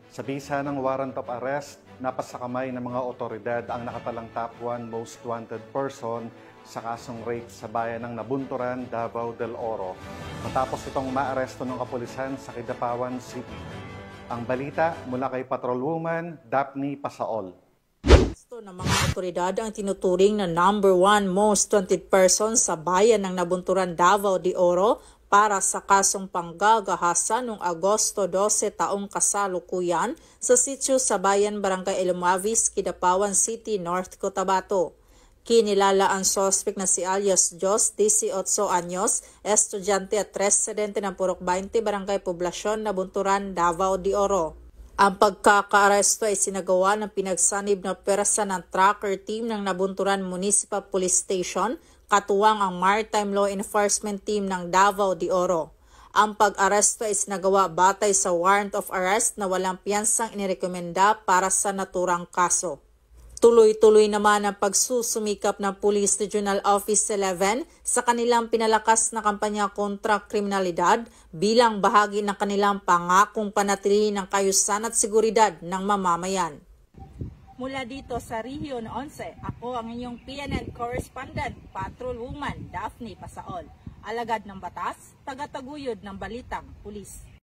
Sa bisa ng warrant of arrest, napasakamay ng mga otoridad ang nakatalang top 1 most wanted person sa kasong rape sa bayan ng Nabunturan, Davao del Oro, matapos itong maaresto ng kapulisan sa Kidapawan City. Ang balita mula kay Patrolwoman Daphne Pasaol. Gusto ng mga otoridad ang tinuturing na number 1 most wanted person sa bayan ng Nabunturan, Davao del Oro para sa kasong panggagahasa noong Agosto 12 taong kasalukuyan sa sitio sa bayan Barangay Elumavis, Kidapawan City, North Cotabato. Kinilala ang suspect na si alias Jos, 18 anyos, estudyante at residente ng Purok 20, Barangay Poblasyon, Nabunturan, Davao del Oro. Ang pagkakaaresto ay sinagawa ng pinagsanib na pwersa ng tracker team ng Nabunturan Municipal Police Station, katuwang ang Maritime Law Enforcement Team ng Davao del Oro. Ang pag-aresto ay sinagawa batay sa warrant of arrest na walang piyansang inirekomenda para sa naturang kaso. Tuloy-tuloy naman ang pagsusumikap ng Police Regional Office 11 sa kanilang pinalakas na kampanya kontra kriminalidad bilang bahagi ng kanilang pangakong panatili ng kaayusan at seguridad ng mamamayan. Mula dito sa Region 11, ako ang inyong PNN Correspondent, Patrolwoman Daphne Pasaol, alagad ng batas, tagataguyod ng balitang pulis.